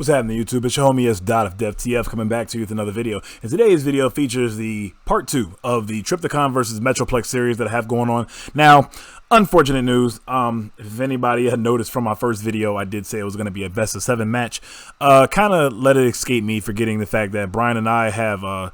What's happening, YouTube? It's your homie S. Dot of DevTF coming back to you with another video. And today's video features the part 2 of the Trypticon versus Metroplex series that I have going on. Now, unfortunate news. If anybody had noticed from my first video, I did say it was going to be a best of 7 match. Kind of let it escape me, forgetting the fact that Brian and I have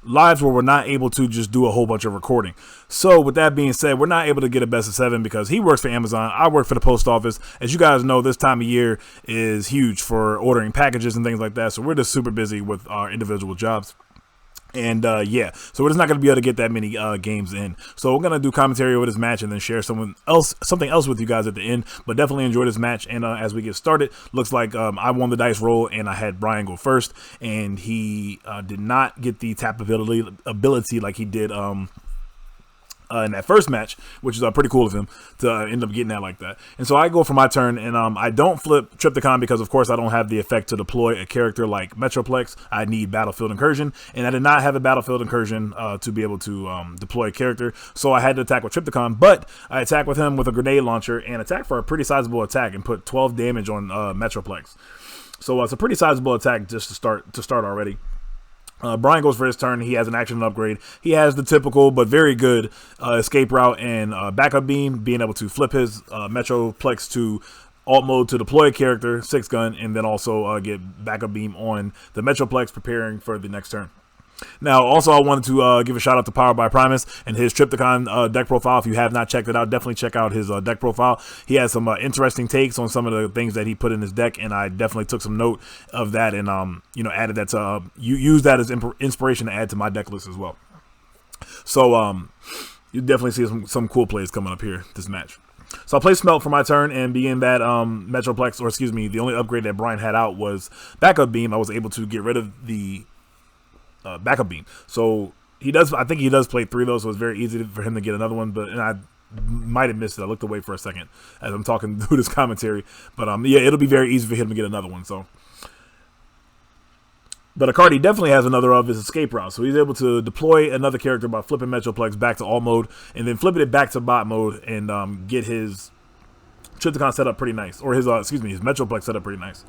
lives where we're not able to just do a whole bunch of recording. So with that being said, we're not able to get a best of 7 because he works for Amazon, I work for the post office. As you guys know, this time of year is huge for ordering packages and things like that, so we're just super busy with our individual jobs. And yeah, so we're just not going to be able to get that many games in. So we're going to do commentary over this match and then share something else with you guys at the end. But definitely enjoy this match. And as we get started, looks like I won the dice roll and I had Brian go first, and he did not get the tap ability like he did in that first match, which is pretty cool of him to end up getting that like that. And so I go for my turn, and I don't flip Trypticon because, of course, I don't have the effect to deploy a character like Metroplex. I need Battlefield Incursion, and I did not have a Battlefield Incursion to be able to deploy a character, so I had to attack with Trypticon. But I attack with him with a grenade launcher and attack for a pretty sizable attack and put 12 damage on Metroplex. So it's a pretty sizable attack just to start already. Brian goes for his turn. He has an action upgrade. He has the typical but very good escape route and backup beam, being able to flip his Metroplex to alt mode to deploy a character, 6-gun, and then also get backup beam on the Metroplex, preparing for the next turn. Now, also, I wanted to give a shout out to Powered by Primus and his Trypticon deck profile. If you have not checked it out, definitely check out his deck profile. He has some interesting takes on some of the things that he put in his deck, and I definitely took some note of that and you know, added that to use that as inspiration to add to my deck list as well. So you definitely see some cool plays coming up here this match. So I play Smelt for my turn, and being that Metroplex, or excuse me, the only upgrade that Brian had out was backup beam, I was able to get rid of the backup beam. So he does, I think he does play 3 of those, so it's very easy for him to get another one. But and I might have missed it. I looked away for a second as I'm talking through this commentary. But yeah, it'll be very easy for him to get another one. So, but a card he definitely has another of is escape route. So he's able to deploy another character by flipping Metroplex back to alt mode and then flipping it back to bot mode and get his Trypticon set up pretty nice, or his excuse me, his Metroplex set up pretty nice.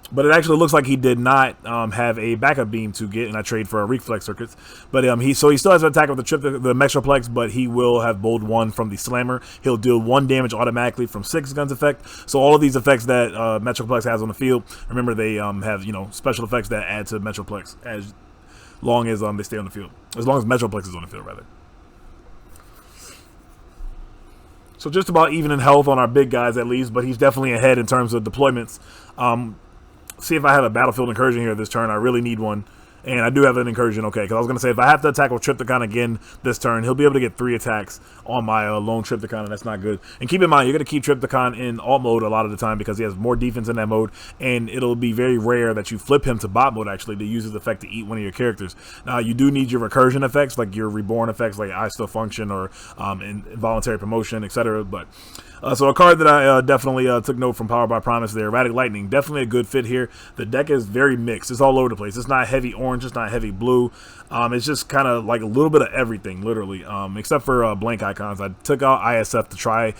But it actually looks like he did not have a backup beam to get, and I trade for a reflex circuits. But he still has an attack with the Metroplex, but he will have bold 1 from the slammer. He'll deal 1 damage automatically from 6-guns effect. So all of these effects that Metroplex has on the field, remember they have, you know, special effects that add to Metroplex as long as they stay on the field, as long as Metroplex is on the field rather. So just about even in health on our big guys at least, but he's definitely ahead in terms of deployments. See if I have a Battlefield Incursion here this turn. I really need one. And I do have an Incursion, okay. Because I was going to say, if I have to attack with Trypticon again this turn, he'll be able to get 3 attacks on my lone Trypticon, and that's not good. And keep in mind, you're going to keep Trypticon in alt mode a lot of the time because he has more defense in that mode. And it'll be very rare that you flip him to bot mode, actually, to use his effect to eat one of your characters. Now, you do need your recursion effects, like your reborn effects, like I Still Function or involuntary promotion, etc. But so a card that I definitely took note from Powered by Promise there, Erratic Lightning, definitely a good fit here. The deck is very mixed. It's all over the place. It's not heavy orange, it's not heavy blue. It's just kind of like a little bit of everything, literally, except for blank icons. I took out ISF to try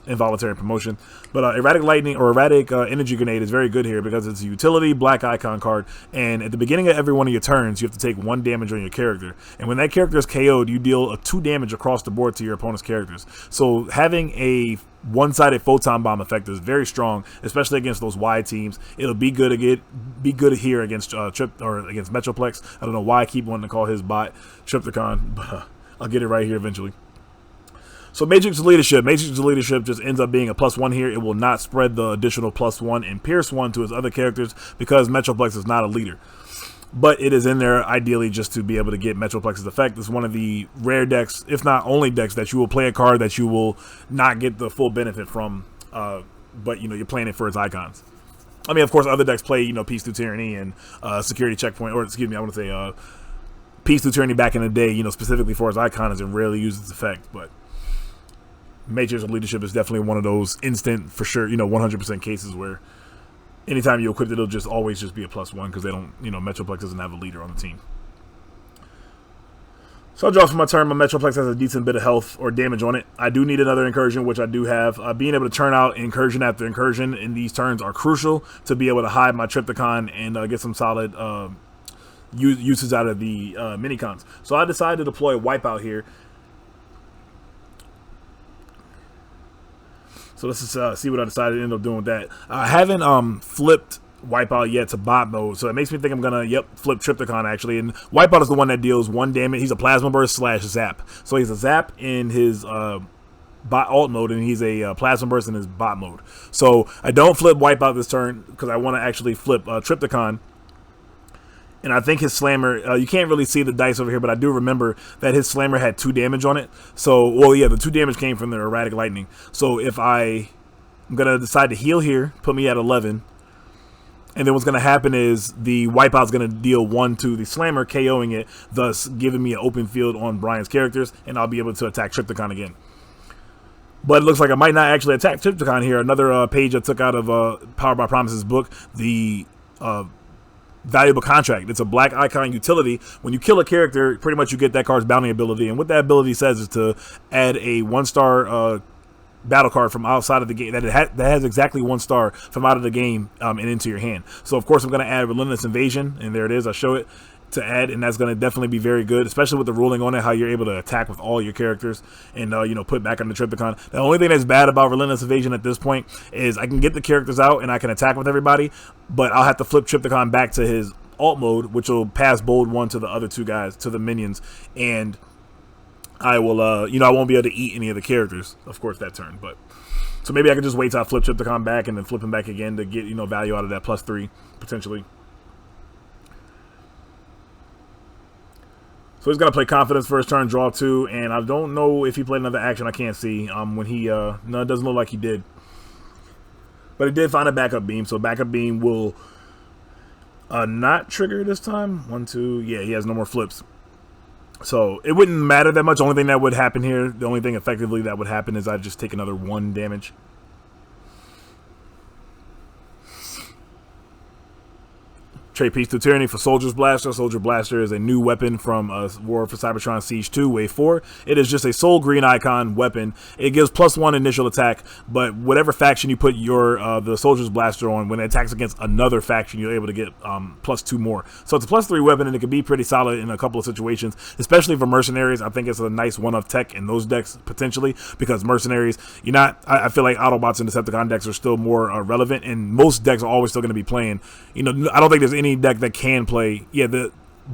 involuntary promotion, but Erratic Lightning or Erratic Energy Grenade is very good here because it's a utility black icon card, and at the beginning of every one of your turns you have to take 1 damage on your character, and when that character is KO'd you deal 2 damage across the board to your opponent's characters. So having a one-sided photon bomb effect is very strong, especially against those wide teams. It'll be good here against against Metroplex. I don't know why I keep wanting to call his bot Trypticon, but I'll get it right here eventually. So Matrix Leadership. Matrix Leadership just ends up being a +1 here. It will not spread the additional +1 and Pierce 1 to his other characters because Metroplex is not a leader. But it is in there ideally just to be able to get Metroplex's effect. It's one of the rare decks, if not only decks, that you will play a card that you will not get the full benefit from, but you know, you're playing it for its icons. I mean, of course, other decks play, you know, Peace Through Tyranny and Security Checkpoint, or excuse me, I want to say Peace Through Tyranny back in the day, you know, specifically for its icons and rarely use its effect. But Matrix of Leadership is definitely one of those instant, for sure, you know, 100% cases where anytime you equip it, it'll just always just be a +1 because they don't, you know, Metroplex doesn't have a leader on the team. So I draw for my turn. My Metroplex has a decent bit of health or damage on it. I do need another incursion, which I do have. Being able to turn out incursion after incursion in these turns are crucial to be able to hide my Trypticon and get some solid uses out of the minicons. So I decided to deploy Wipeout here. So let's just see what I decided to end up doing with that. I haven't flipped Wipeout yet to bot mode, so it makes me think I'm gonna flip Trypticon actually. And Wipeout is the one that deals 1 damage. He's a plasma burst / zap, so he's a zap in his bot alt mode, and he's a plasma burst in his bot mode. So I don't flip Wipeout this turn because I want to actually flip Trypticon. And I think his slammer, you can't really see the dice over here, but I do remember that his slammer had 2 damage on it. So, well, yeah, the 2 damage came from the erratic lightning. So if I'm gonna decide to heal here, put me at 11. And then what's going to happen is the Wipeout's going to deal 1 to the Slammer, KOing it, thus giving me an open field on Brian's characters, and I'll be able to attack Trypticon again. But it looks like I might not actually attack Trypticon here. Another page I took out of Power by Promises book, the Valuable Contract. It's a black icon utility. When you kill a character, pretty much you get that card's bounty ability, and what that ability says is to add a 1-star battle card from outside of the game that has exactly 1 star from out of the game and into your hand. So of course I'm going to add Relentless Invasion, and there it is. I show it to add, and that's going to definitely be very good, especially with the ruling on it, how you're able to attack with all your characters and you know, put back on the Trypticon. The only thing that's bad about Relentless Invasion at this point is I can get the characters out and I can attack with everybody, but I'll have to flip Trypticon back to his alt mode, which will pass bold 1 to the other 2 guys, to the minions, and I will, you know, I won't be able to eat any of the characters, of course, that turn. But so maybe I can just wait till I flip Trypticon back and then flip him back again to get, you know, value out of that +3 potentially. So he's gonna play Confidence first turn, draw 2, and I don't know if he played another action. I can't see when he no, it doesn't look like he did, but he did find a backup beam. So backup beam will not trigger this time. 1, 2, yeah, he has no more flips. So it wouldn't matter that much. The only thing that would happen here, the only thing effectively that would happen is I'd just take another 1 damage. Trade Peace to Tyranny for Soldier's Blaster. Soldier Blaster is a new weapon from War for Cybertron Siege 2, Wave 4. It is just a soul green icon weapon. It gives +1 initial attack, but whatever faction you put your the Soldier's Blaster on, when it attacks against another faction, you're able to get +2 more. So it's a +3 weapon, and it can be pretty solid in a couple of situations, especially for Mercenaries. I think it's a nice one-of tech in those decks, potentially, because Mercenaries, you're not, I feel like Autobots and Decepticon decks are still more relevant, and most decks are always still going to be playing, you know, I don't think there's any deck that can play,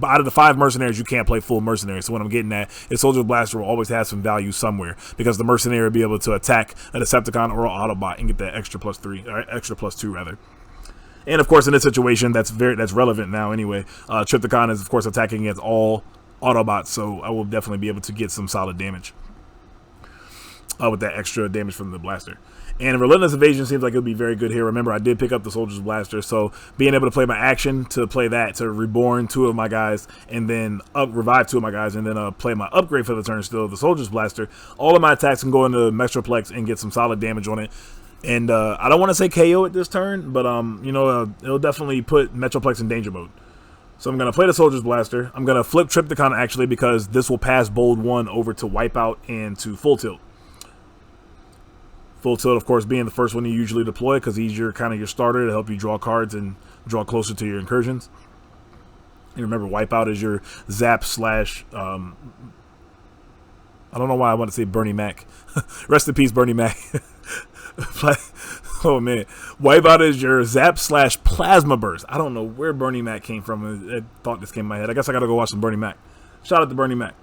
out of the 5 Mercenaries, you can't play full Mercenary. So what I'm getting at is Soldier Blaster will always have some value somewhere, because the Mercenary will be able to attack a Decepticon or an Autobot and get that extra +3, or extra +2 rather. And of course, in this situation, that's relevant now anyway. Trypticon is of course attacking against all Autobots, so I will definitely be able to get some solid damage with that extra damage from the blaster. And Relentless Invasion seems like it would be very good here. Remember, I did pick up the Soldier's Blaster, so being able to play my action to play that, to reborn 2 of my guys, and then revive 2 of my guys, and then play my upgrade for the turn still, the Soldier's Blaster, all of my attacks can go into Metroplex and get some solid damage on it. And I don't want to say KO it this turn, but you know, it'll definitely put Metroplex in danger mode. So I'm going to play the Soldier's Blaster. I'm going to flip Trypticon, actually, because this will pass bold 1 over to Wipeout and to Full Tilt. Full Tilt, of course, being the first one you usually deploy, because he's your kind of your starter to help you draw cards and draw closer to your incursions. And remember, Wipeout is your zap / I don't know why I want to say Bernie Mac. Rest in peace, Bernie Mac. Oh man, Wipeout is your zap / plasma burst. I don't know where Bernie Mac came from. I thought this came in my head. I guess I gotta go watch some Bernie Mac. Shout out to Bernie Mac.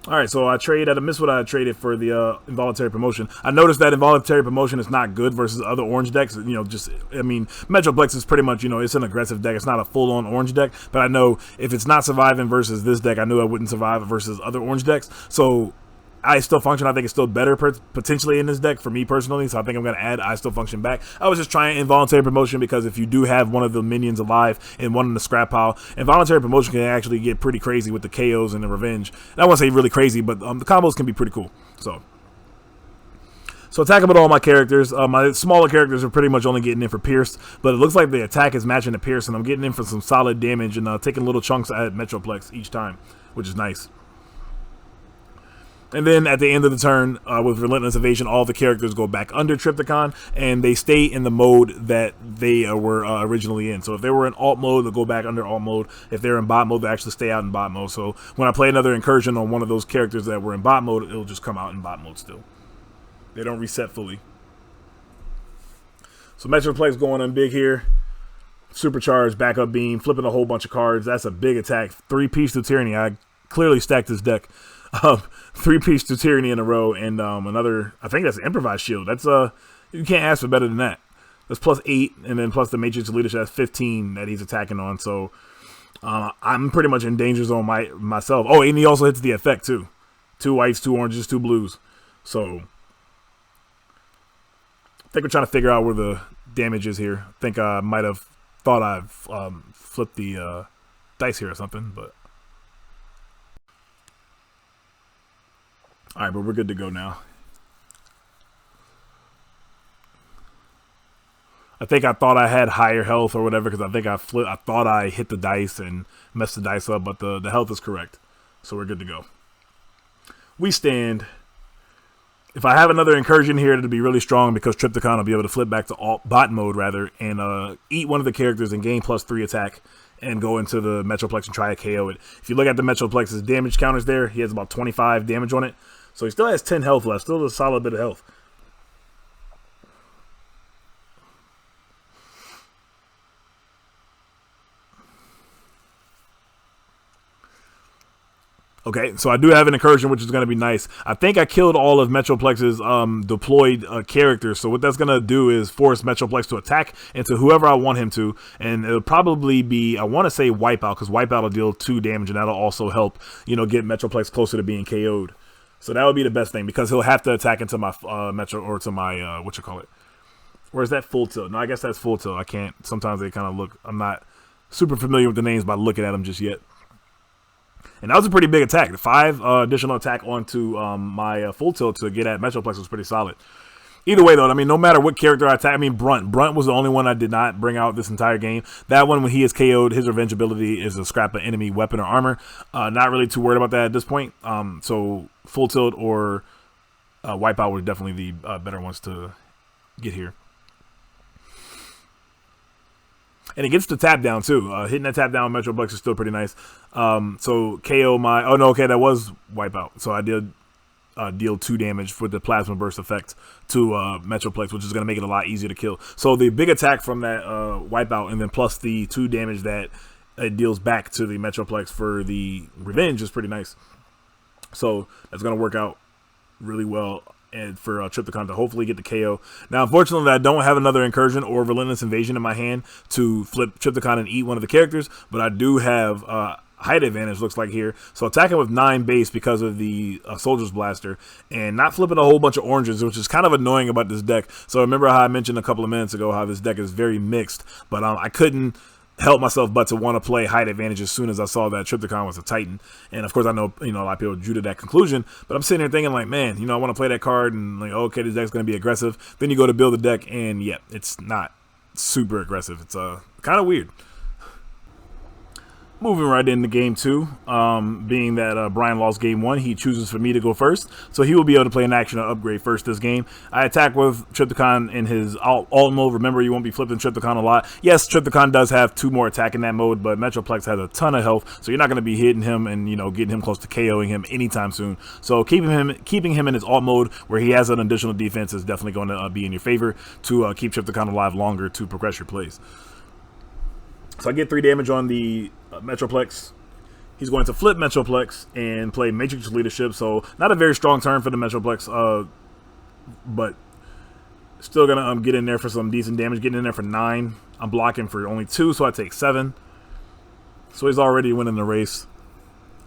Alright, so I missed what I traded for the Involuntary Promotion. I noticed that Involuntary Promotion is not good versus other orange decks. You know, I mean, Metroplex is pretty much, you know, it's an aggressive deck. It's not a full-on orange deck, but I know if it's not surviving versus this deck, I knew I wouldn't survive versus other orange decks. So I Still Function, I think it's still better potentially in this deck for me personally, so I think I'm going to add I Still Function back. I was just trying Involuntary Promotion because if you do have one of the minions alive and one in the scrap pile, Involuntary Promotion can actually get pretty crazy with the KOs and the revenge. And I won't say really crazy, but the combos can be pretty cool. So attacking with all my characters. My smaller characters are pretty much only getting in for Pierce, but it looks like the attack is matching the Pierce, and I'm getting in for some solid damage and taking little chunks at Metroplex each time, which is nice. And then at the end of the turn, with Relentless Evasion, all the characters go back under Trypticon, and they stay in the mode that they were originally in. So if they were in alt mode, they'll go back under alt mode. If they're in bot mode, they actually stay out in bot mode. So when I play another incursion on one of those characters that were in bot mode, it'll just come out in bot mode still. They don't reset fully. So Metroplex going in big here. Supercharged, backup beam, flipping a whole bunch of cards. That's a big attack. 3-piece to Tyranny. I clearly stacked this deck. 3-piece to Tyranny in a row, and another, I think that's an improvised shield. That's you can't ask for better than that. That's +8, and then plus the Matrix of Leadership, that's 15 that he's attacking on. So I'm pretty much in danger zone myself. Oh, and he also hits the effect too. 2 whites, 2 oranges, 2 blues. So I think we're trying to figure out where the damage is here. I think I might have thought I've flipped the dice here or something, but all right, but we're good to go now. I think I thought I had higher health or whatever, because I think I thought I hit the dice and messed the dice up, but the health is correct, so we're good to go. We stand. If I have another incursion here, it'll be really strong because Trypticon will be able to flip back to bot mode rather, and eat one of the characters and gain +3 attack and go into the Metroplex and try to KO it. If you look at the Metroplex's damage counters there, he has about 25 damage on it. So he still has 10 health left, still a solid bit of health. Okay, so I do have an incursion, which is going to be nice. I think I killed all of Metroplex's deployed characters, so what that's going to do is force Metroplex to attack into whoever I want him to, and it'll probably be, I want to say Wipeout, because Wipeout will deal 2 damage, and that'll also help, you know, get Metroplex closer to being KO'd. So that would be the best thing, because he'll have to attack into my Metro, or to my, or is that full tilt? No, I guess that's full tilt. I can't, sometimes they kind of look, I'm not super familiar with the names by looking at them just yet. And that was a pretty big attack. The 5 additional attack onto my full tilt to get at Metroplex was pretty solid. Either way, though, I mean, no matter what character I attack, I mean, Brunt was the only one I did not bring out this entire game. That one, when he is KO'd, his revenge ability is to scrap an enemy weapon or armor. Not really too worried about that at this point. So full tilt or Wipeout were definitely the better ones to get here. And it gets the tap down too. Hitting that tap down with Metroplex is still pretty nice. So KO my, oh no, okay, that was Wipeout. So I did deal 2 damage with the Plasma Burst effect to Metroplex, which is going to make it a lot easier to kill. So the big attack from that Wipeout, and then plus the 2 damage that it deals back to the Metroplex for the revenge is pretty nice. So that's going to work out really well. And for Trypticon to hopefully get the KO. Now, unfortunately, I don't have another incursion or Relentless Invasion in my hand to flip Trypticon and eat one of the characters, but I do have height advantage, looks like here. So attacking with 9 base because of the Soldier's Blaster, and not flipping a whole bunch of oranges, which is kind of annoying about this deck. So remember how I mentioned a couple of minutes ago how this deck is very mixed, but I couldn't help myself but to want to play height advantage as soon as I saw that Trypticon was a Titan. And of course I know, you know, a lot of people drew to that conclusion, but I'm sitting here thinking like, man, you know, I want to play that card and like, okay, this deck's going to be aggressive. Then you go to build the deck and yeah, it's not super aggressive. It's kind of weird. Moving right into game 2, being that Brian lost game 1, he chooses for me to go first, so he will be able to play an action and upgrade first this game. I attack with Trypticon in his alt mode. Remember, you won't be flipping Trypticon a lot. Yes, Trypticon does have 2 more attack in that mode, but Metroplex has a ton of health, so you're not going to be hitting him and, you know, getting him close to KOing him anytime soon. So keeping him in his alt mode where he has an additional defense is definitely going to be in your favor to keep Trypticon alive longer to progress your plays. So I get 3 damage on the Metroplex. He's going to flip Metroplex and play Matrix Leadership. So not a very strong turn for the Metroplex, but still going to get in there for some decent damage. Getting in there for 9. I'm blocking for only 2, so I take 7. So he's already winning the race.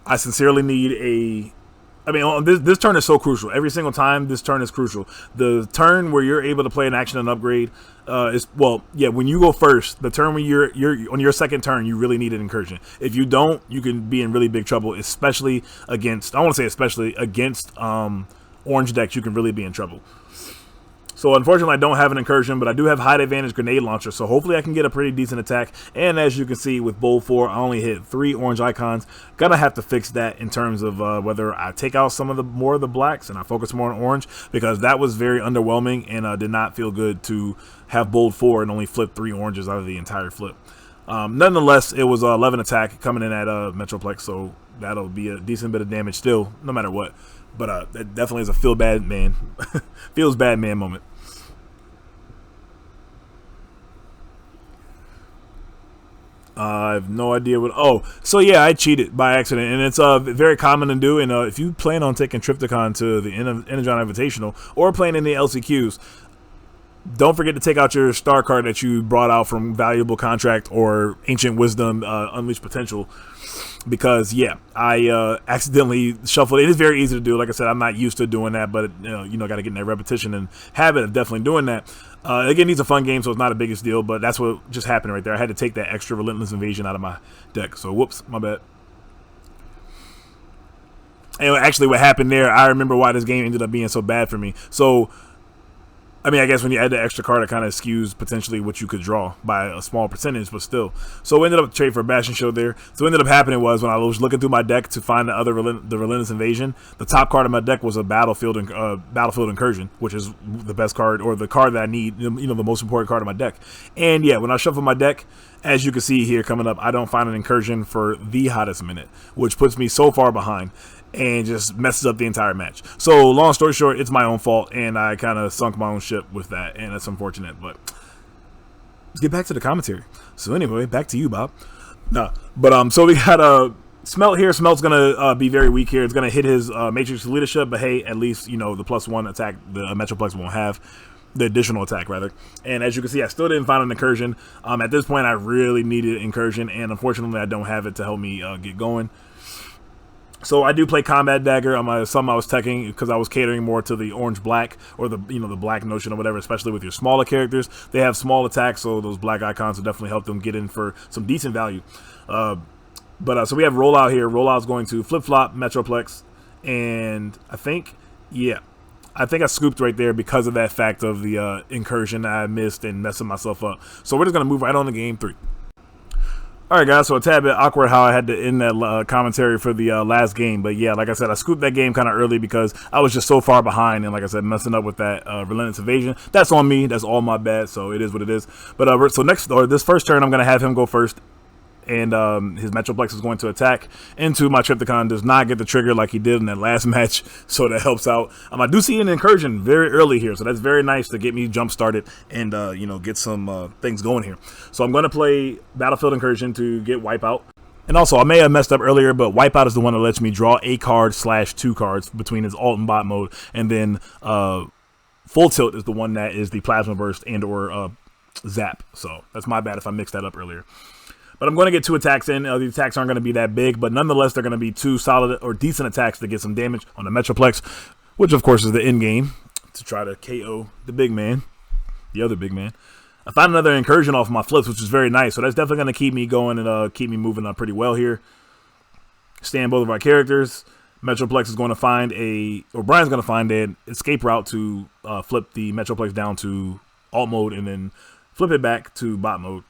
I sincerely need a... I mean, this turn is so crucial. Every single time, this turn is crucial. The turn where you're able to play an action and upgrade is, well, yeah, when you go first, the turn when you're on your second turn, you really need an incursion. If you don't, you can be in really big trouble, especially against, I want to say especially against orange decks, you can really be in trouble. So unfortunately, I don't have an incursion, but I do have height advantage grenade launcher. So hopefully I can get a pretty decent attack. And as you can see with Bold 4, I only hit 3 orange icons. Gonna have to fix that in terms of whether I take out some of the more of the blacks and I focus more on orange, because that was very underwhelming and did not feel good to have Bold 4 and only flip 3 oranges out of the entire flip. Nonetheless, it was 11 attack coming in at Metroplex, so that'll be a decent bit of damage still, no matter what. But that definitely is a feels bad man moment. I have no idea what. Oh, so yeah, I cheated by accident, and it's very common to do. And if you plan on taking Trypticon to the Energon Invitational or playing in the LCQs, don't forget to take out your star card that you brought out from Valuable Contract or Ancient Wisdom, Unleashed Potential, because yeah, I accidentally shuffled. It is very easy to do. Like I said, I'm not used to doing that, but you know, got to get in that repetition and habit of definitely doing that. Again, it's a fun game, so it's not a biggest deal, but that's what just happened right there. I had to take that extra Relentless Invasion out of my deck, so whoops, my bad. And actually, what happened there, I remember why this game ended up being so bad for me. So, I mean, I guess when you add the extra card, it kind of skews potentially what you could draw by a small percentage, but still. So we ended up trading for a Bastion Shield there. So what ended up happening was when I was looking through my deck to find the other the Relentless Invasion, the top card of my deck was a Battlefield Incursion, which is the best card, or the card that I need, you know, the most important card of my deck. And yeah, when I shuffle my deck, as you can see here coming up, I don't find an Incursion for the hottest minute, which puts me so far behind and just messes up the entire match. So long story short, it's my own fault, and I kind of sunk my own ship with that, and it's unfortunate. But let's get back to the commentary. So anyway, back to you, Bob. No, but so we got Smelt here. Smelt's gonna be very weak here. It's gonna hit his Matrix Leadership, but hey, at least you know the +1 attack the Metroplex won't have. The additional attack rather. And as you can see, I still didn't find an Incursion. At this point, I really needed Incursion, and unfortunately, I don't have it to help me get going. So I do play Combat Dagger on some I was teching because I was catering more to the orange-black or the the black notion or whatever, especially with your smaller characters. They have small attacks, so those black icons will definitely help them get in for some decent value. So we have Rollout here. Rollout's going to flip-flop Metroplex, and I think I scooped right there because of that fact of the Incursion I missed and messing myself up. So we're just going to move right on to game 3. Alright guys, so a tad bit awkward how I had to end that commentary for the last game, but yeah, like I said, I scooped that game kind of early because I was just so far behind, and like I said, messing up with that Relentless Invasion. That's on me, that's all my bad, so it is what it is. But so this first turn, I'm going to have him go first, and his Metroplex is going to attack into my Trypticon. Does not get the trigger like he did in that last match, so that helps out. I do see an Incursion very early here, so that's very nice to get me jump started and get some things going here. So I'm going to play Battlefield Incursion to get Wipeout. And also, I may have messed up earlier, but Wipeout is the one that lets me draw a card / 2 cards between his alt and bot mode, and then Full Tilt is the one that is the Plasma Burst and or Zap. So that's my bad if I mixed that up earlier. But I'm going to get 2 attacks in. The attacks aren't going to be that big, but nonetheless, they're going to be 2 solid or decent attacks to get some damage on the Metroplex, which of course is the end game to try to KO the big man, the other big man. I found another Incursion off my flips, which is very nice. So that's definitely going to keep me going and keep me moving up pretty well here. Stand both of our characters. Metroplex is going to find Brian's going to find an escape route to flip the Metroplex down to alt mode and then flip it back to bot mode.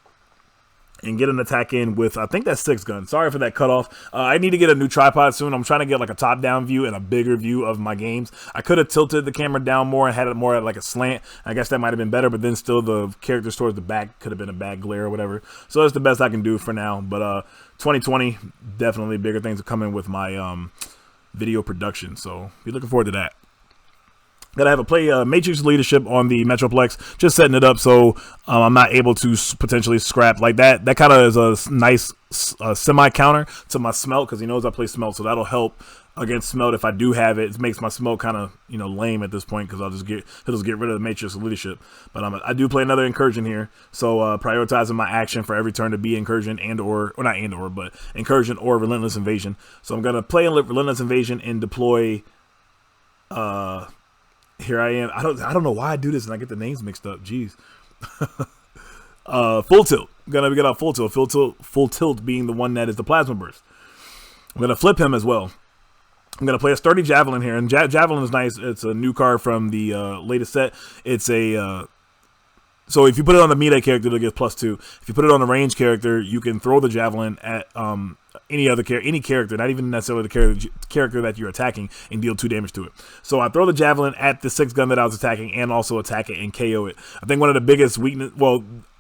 And get an attack in with, I think that's 6 gun. Sorry for that cutoff. I need to get a new tripod soon. I'm trying to get like a top-down view and a bigger view of my games. I could have tilted the camera down more and had it more at like a slant. I guess that might have been better, but then still the characters towards the back could have been a bad glare or whatever. So that's the best I can do for now. But 2020, definitely bigger things are coming with my video production. So be looking forward to that. Gotta have a play Matrix Leadership on the Metroplex, just setting it up so I'm not able to potentially scrap like that. That kind of is a nice semi-counter to my Smelt because he knows I play Smelt, so that'll help against Smelt if I do have it. It makes my Smelt kind of lame at this point because he'll just get rid of the Matrix Leadership. But I do play another Incursion here, so prioritizing my action for every turn to be Incursion but Incursion or Relentless Invasion. So I'm gonna play Relentless Invasion and deploy. Here I am. I don't know why I do this and I get the names mixed up. Jeez. Full Tilt. I'm gonna get out Full Tilt. Full Tilt being the one that is the Plasma Burst. I'm gonna flip him as well. I'm going to play a Sturdy Javelin here, and Javelin is nice. It's a new card from the latest set. It's a... so if you put it on the melee character, it'll get +2. If you put it on the range character, you can throw the Javelin at any character, not even necessarily the character that you're attacking, and deal 2 damage to it. So I throw the Javelin at the 6 gun that I was attacking, and also attack it and KO it. I think one of the biggest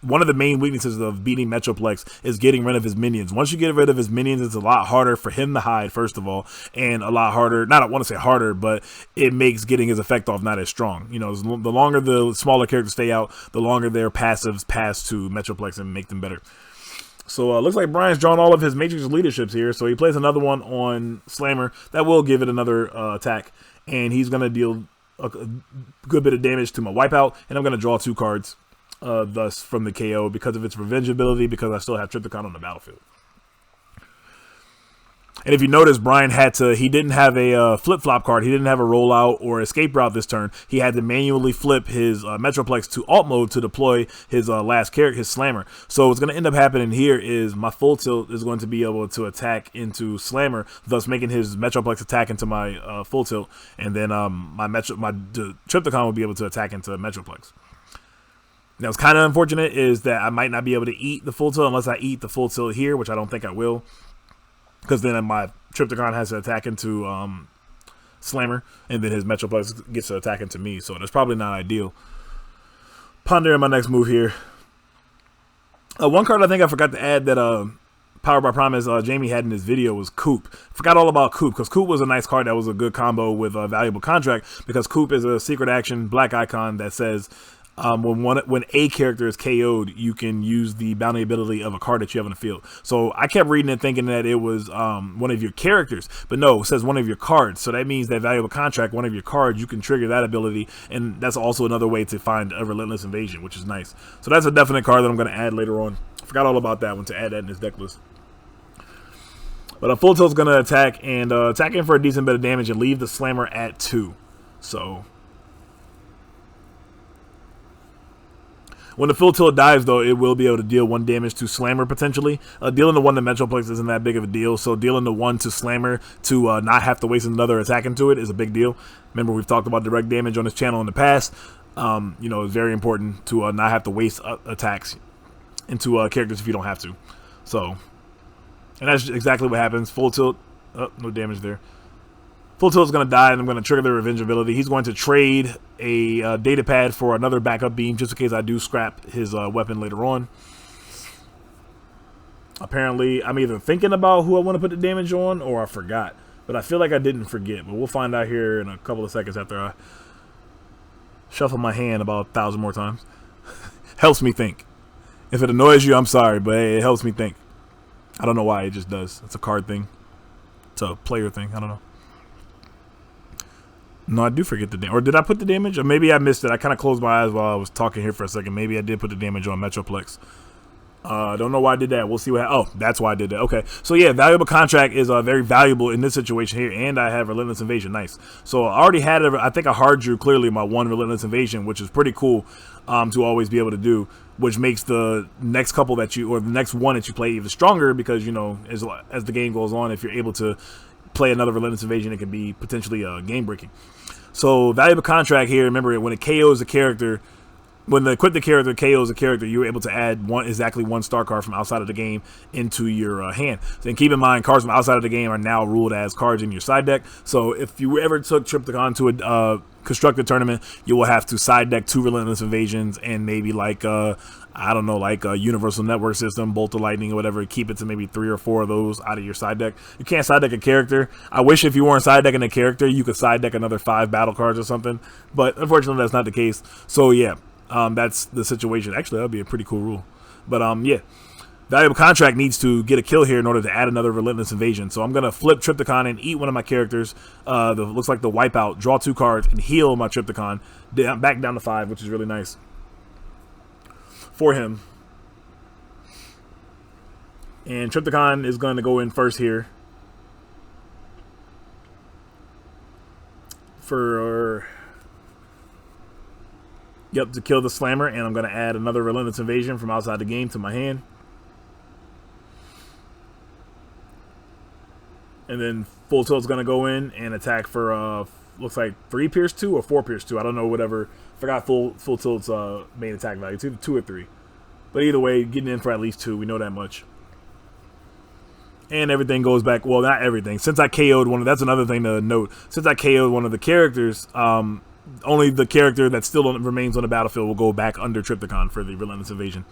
one of the main weaknesses of beating Metroplex is getting rid of his minions. Once you get rid of his minions, it's a lot harder for him to hide, first of all, and a lot harder, not I want to say harder, but it makes getting his effect off not as strong. You know, the longer the smaller characters stay out, the longer their passives pass to Metroplex and make them better. So looks like Brian's drawn all of his Matrix leaderships here, so he plays another one on Slammer. That will give it another attack, and he's going to deal a good bit of damage to my Wipeout, and I'm going to draw 2 cards thus from the KO because of its revenge ability, because I still have Trypticon on the battlefield. And if you notice, Brian he didn't have a flip-flop card. He didn't have a rollout or escape route this turn. He had to manually flip his Metroplex to alt mode to deploy his last character, his Slammer. So what's going to end up happening here is my full tilt is going to be able to attack into Slammer, thus making his Metroplex attack into my full tilt, and then my Trypticon will be able to attack into Metroplex. Now, what's kind of unfortunate is that I might not be able to eat the full tilt unless I eat the full tilt here, which I don't think I will, because then my Trypticon has to attack into Slammer, and then his Metroplex gets to attack into me, so that's probably not ideal. Pondering my next move here. One card I think I forgot to add that Power by Promise Jamie had in his video was Coop. Forgot all about Coop, because Coop was a nice card that was a good combo with a Valuable Contract, because Coop is a secret action black icon that says when a character is KO'd, you can use the bounty ability of a card that you have on the field. So I kept reading it thinking that it was one of your characters, but no, it says one of your cards. So that means that Valuable Contract, one of your cards, you can trigger that ability, and that's also another way to find a Relentless Invasion, which is nice. So that's a definite card that I'm going to add later on. Forgot all about that one, to add that in his deck list. But Full Tilt's going to attack, and attack in for a decent bit of damage and leave the Slammer at 2. So when the Full Tilt dives, though, it will be able to deal 1 damage to Slammer, potentially. Dealing the 1 to Metroplex isn't that big of a deal, so dealing the 1 to Slammer to not have to waste another attack into it is a big deal. Remember, we've talked about direct damage on this channel in the past. You know, it's very important to not have to waste attacks into characters if you don't have to. So, and that's exactly what happens. Full Tilt, no damage there. Full Tilt is going to die, and I'm going to trigger the Revenge ability. He's going to trade a data pad for another backup beam, just in case I do scrap his weapon later on. Apparently, I'm either thinking about who I want to put the damage on, or I forgot. But I feel like I didn't forget. But we'll find out here in a couple of seconds after I shuffle my hand about 1,000 more times. Helps me think. If it annoys you, I'm sorry, but hey, it helps me think. I don't know why, it just does. It's a card thing. It's a player thing. I don't know. No, I do forget the damage. Or did I put the damage? Or maybe I missed it. I kind of closed my eyes while I was talking here for a second. Maybe I did put the damage on Metroplex. Don't know why I did that. We'll see what happens. Oh, that's why I did that. Okay. So, yeah, Valuable Contract is very valuable in this situation here. And I have Relentless Invasion. Nice. So, I already had, I think I hard drew clearly my 1 Relentless Invasion, which is pretty cool to always be able to do, which makes the next couple that you, or the next one that you play even stronger, because, you know, as the game goes on, if you're able to play another Relentless Invasion, it can be potentially game-breaking. So, Valuable Contract here, remember, when it KOs a character, when the equip the character KOs a character, you're able to add exactly 1 star card from outside of the game into your hand. And keep in mind, cards from outside of the game are now ruled as cards in your side deck. So if you ever took Trypticon to a constructed tournament, you will have to side deck 2 Relentless Invasions and maybe like I don't know, like a Universal Network System, Bolt of Lightning or whatever. Keep it to maybe 3 or 4 of those out of your side deck. You can't side deck a character. I wish if you weren't side decking a character, you could side deck another 5 battle cards or something. But unfortunately, that's not the case. So yeah, that's the situation. Actually, that would be a pretty cool rule. But yeah, Valuable Contract needs to get a kill here in order to add another Relentless Invasion. So I'm going to flip Trypticon and eat one of my characters. Looks like the Wipeout. Draw 2 cards and heal my Trypticon back down to 5, which is really nice for him. And Trypticon is going to go in first here for, yep, to kill the Slammer, and I'm going to add another Relentless Invasion from outside the game to my hand. And then full tilt's gonna go in and attack for looks like 3 pierce 2 or 4 pierce 2. I don't know, whatever. Forgot full tilt's main attack value. It's either 2 or 3. But either way, getting in for at least 2. We know that much. And everything goes back. Well, not everything. Since I KO'd one of, that's another thing to note. Since I KO'd one of the characters, only the character that still remains on the battlefield will go back under Trypticon for the Relentless Invasion.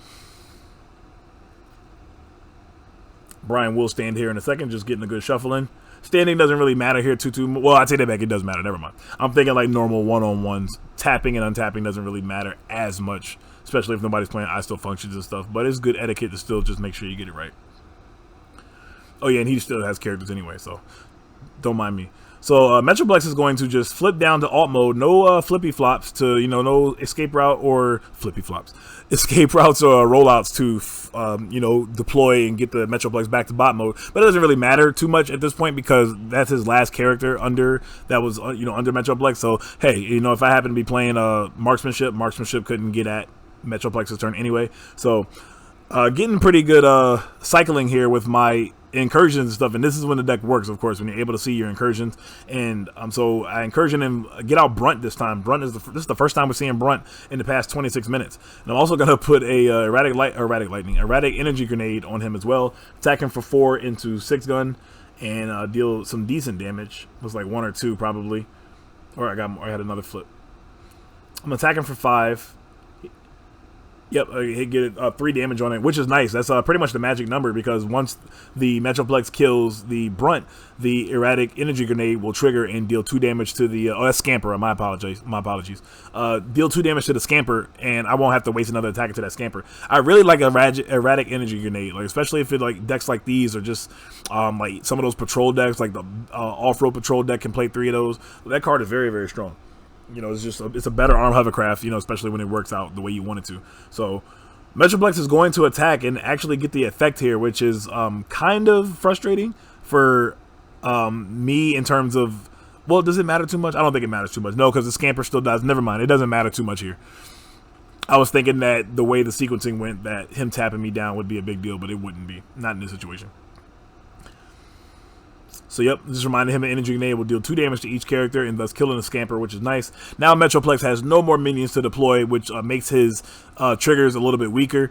Brian will stand here in a second, just getting a good shuffle in. Standing doesn't really matter here too. Well, I take that back. It does matter. Never mind. I'm thinking like normal one-on-ones. Tapping and untapping doesn't really matter as much, especially if nobody's playing I Still Functions and stuff. But it's good etiquette to still just make sure you get it right. Oh yeah, and he still has characters anyway, so don't mind me. So Metroplex is going to just flip down to alt mode, no flippy flops to, no escape route or flippy flops, escape routes or rollouts to, deploy and get the Metroplex back to bot mode. But it doesn't really matter too much at this point because that's his last character under under Metroplex. So hey, if I happen to be playing marksmanship couldn't get at Metroplex's turn anyway. So getting pretty good cycling here with my incursions and stuff, and this is when the deck works, of course, when you're able to see your incursions. And so I incursion and get out Brunt this time. Brunt is this is the first time we're seeing Brunt in the past 26 minutes. And I'm also gonna put a erratic energy grenade on him as well, attacking for 4 into 6 gun, and deal some decent damage. Looks like 1 or 2 probably, or I had another flip. I'm attacking for 5. Yep, he get 3 damage on it, which is nice. That's pretty much the magic number, because once the Metroplex kills the Brunt, the erratic energy grenade will trigger and deal 2 damage to the that's Scamper. My apologies. Deal 2 damage to the Scamper, and I won't have to waste another attack to that Scamper. I really like erratic energy grenade, like especially if it like decks like these, or just like some of those patrol decks, like the off-road patrol deck can play 3 of those. That card is very, very strong. It's a better arm hovercraft, especially when it works out the way you want it to. So Metroplex is going to attack and actually get the effect here, which is kind of frustrating for me in terms of, well, does it matter too much? I don't think it matters too much. No, because the Scamper still does. Never mind. It doesn't matter too much here. I was thinking that the way the sequencing went, that him tapping me down would be a big deal, but it wouldn't be. Not in this situation. So yep, just reminding him an energy grenade will deal 2 damage to each character and thus killing the Scamper, which is nice. Now Metroplex has no more minions to deploy, which makes his triggers a little bit weaker.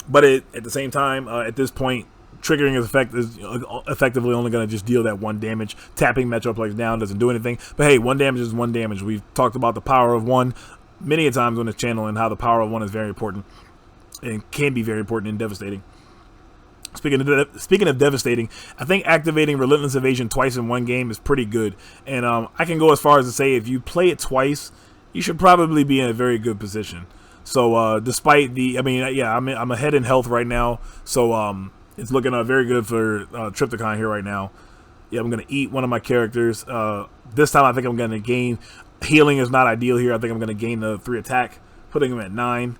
But at the same time, at this point, triggering his effect is effectively only going to just deal that 1 damage. Tapping Metroplex down doesn't do anything. But hey, 1 damage is 1 damage. We've talked about the power of 1 many a times on this channel, and how the power of 1 is very important and can be very important and devastating. Speaking of devastating, I think activating Relentless Evasion twice in 1 game is pretty good. And I can go as far as to say if you play it twice, you should probably be in a very good position. So despite the, I'm ahead in health right now. So it's looking very good for Trypticon here right now. Yeah, I'm going to eat one of my characters. This time I think I'm going to gain, healing is not ideal here. I think I'm going to gain the 3 attack, putting him at 9.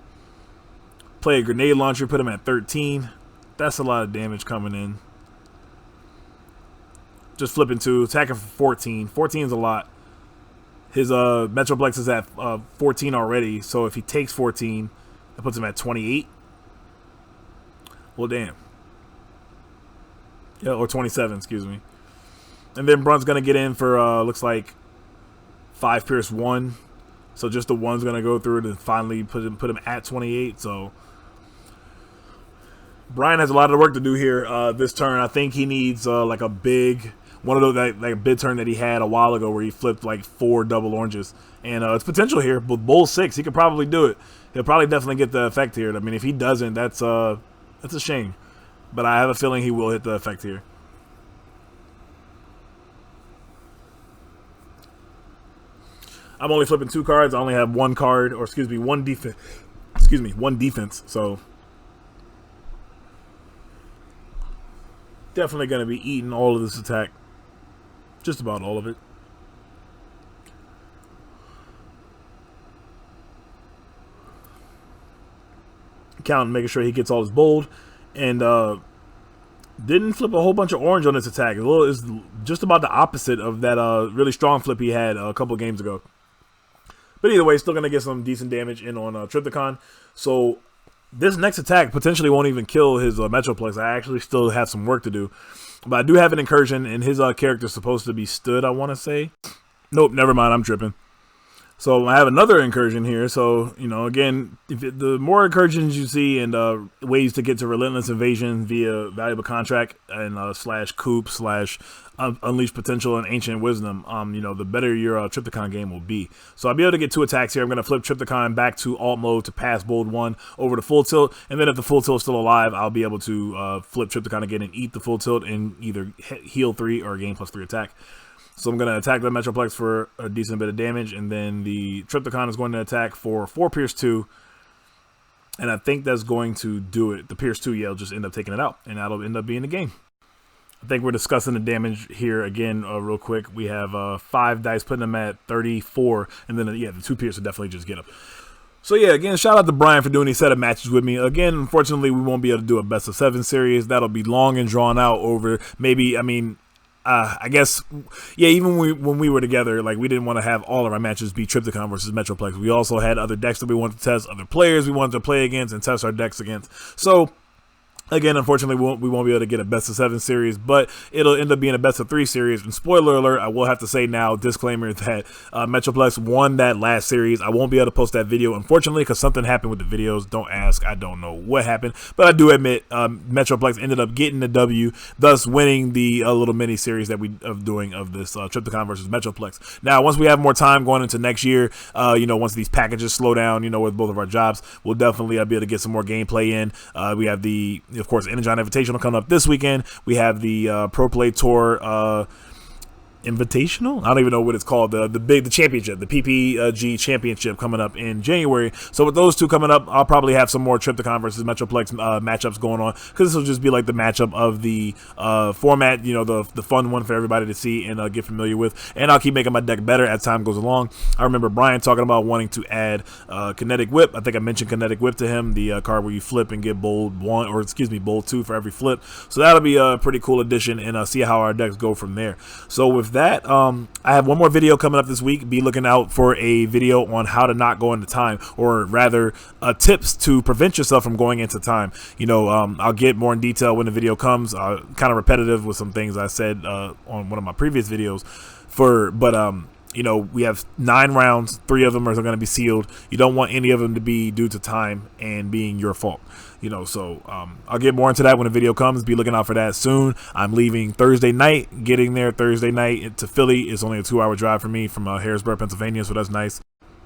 Play a grenade launcher, put him at 13. That's a lot of damage coming in. Just flipping 2, attacking for 14. 14 is a lot. His Metroplex is at 14 already, so if he takes 14, that puts him at 28. Well, damn. Yeah, or 27, excuse me. And then Brunt's going to get in for, looks like, 5 pierce 1. So just the 1's going to go through it and finally put him at 28, so Brian has a lot of work to do here this turn. I think he needs like a big one of those like a big turn that he had a while ago where he flipped like 4 double oranges, and it's potential here. With Bull 6, he could probably do it. He'll probably definitely get the effect here. I mean, if he doesn't, that's a shame. But I have a feeling he will hit the effect here. I'm only flipping 2 cards. I only have 1 card, or excuse me, 1 defense. Excuse me, 1 defense. So definitely going to be eating all of this attack. Just about all of it. Counting, making sure he gets all his bold. And didn't flip a whole bunch of orange on this attack. It's just about the opposite of that really strong flip he had a couple games ago. But either way, still going to get some decent damage in on Trypticon. So this next attack potentially won't even kill his Metroplex. I actually still have some work to do. But I do have an incursion, and his character is supposed to be stood, I want to say. Nope, never mind, I'm tripping. So I have another incursion here. So, you know, again, the more incursions you see and ways to get to Relentless Invasion via Valuable Contract and slash Coop slash Unleash Potential and Ancient Wisdom, you know, the better your Trypticon game will be. So I'll be able to get 2 attacks here. I'm going to flip Trypticon back to alt mode to pass bold 1 over to full tilt. And then if the full tilt is still alive, I'll be able to flip Trypticon again and eat the full tilt and either heal 3 or gain +3 attack. So I'm going to attack the Metroplex for a decent bit of damage, and then the Trypticon is going to attack for 4 Pierce 2, and I think that's going to do it. The Pierce 2, yeah, will just end up taking it out, and that'll end up being the game. I think we're discussing the damage here again real quick. We have 5 dice, putting them at 34, and then, yeah, the 2 Pierce will definitely just get them. So yeah, again, shout out to Brian for doing these set of matches with me. Again, unfortunately, we won't be able to do a best of 7 series. That'll be long and drawn out over maybe, I mean, I guess, yeah, even when we were together, like, we didn't want to have all of our matches be Trypticon versus Metroplex. We also had other decks that we wanted to test, other players we wanted to play against and test our decks against. So, again, unfortunately, we won't be able to get a best of 7 series, but it'll end up being a best of 3 series. And spoiler alert, I will have to say now, disclaimer, that Metroplex won that last series. I won't be able to post that video, unfortunately, because something happened with the videos. Don't ask. I don't know what happened. But I do admit Metroplex ended up getting the W, thus winning the little mini series that we are doing of this Trypticon versus Metroplex. Now, once we have more time going into next year, you know, once these packages slow down, you know, with both of our jobs, we'll definitely be able to get some more gameplay in. We have the, of course, Energon Invitational coming up this weekend. We have the Pro Play Tour Invitational. I don't even know what it's called. The championship, the PPG championship coming up in January. So with those two coming up, I'll probably have some more Trypticon versus Metroplex matchups going on, because this will just be like the matchup of the format, you know, the fun one for everybody to see and get familiar with. And I'll keep making my deck better as time goes along. I remember Brian talking about wanting to add Kinetic Whip. I think I mentioned Kinetic Whip to him, the card where you flip and get bold 1, or excuse me, bold 2 for every flip. So that'll be a pretty cool addition, and see how our decks go from there. So with that, I have one more video coming up this week. Be looking out for a video on how to not go into time, or rather tips to prevent yourself from going into time. You know, I'll get more in detail when the video comes. Kind of repetitive with some things I said on one of my previous videos, but you know, we have 9 rounds, 3 of them are going to be sealed. You don't want any of them to be due to time and being your fault. You know, so I'll get more into that when the video comes. Be looking out for that soon. I'm leaving Thursday night, getting there Thursday night to Philly. It's only a 2-hour drive for me from Harrisburg, Pennsylvania, so that's nice.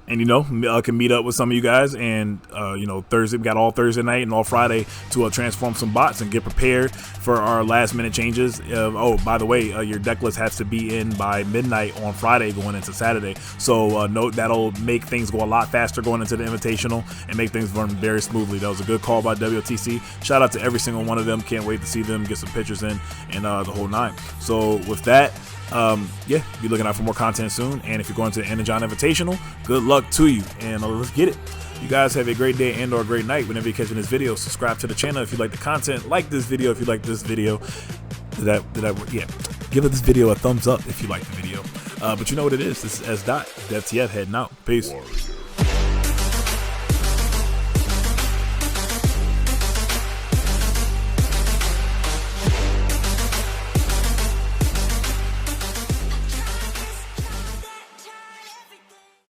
And, you know, I can meet up with some of you guys, and, you know, Thursday, we got all Thursday night and all Friday to transform some bots and get prepared for our last minute changes. Oh, by the way, your deck list has to be in by midnight on Friday going into Saturday. So note that'll make things go a lot faster going into the Invitational and make things run very smoothly. That was a good call by WTC. Shout out to every single one of them. Can't wait to see them, get some pictures in, and the whole 9. So with that, yeah, be looking out for more content soon. And if you're going to the Energon Invitational, good luck to you, and let's get it. You guys have a great day and or a great night whenever you're catching this video. Subscribe to the channel if you like the content. Like this video if you like this video. Yeah, give this video a thumbs up if you like the video. But you know what it is. This is S. DevTF heading out. Peace.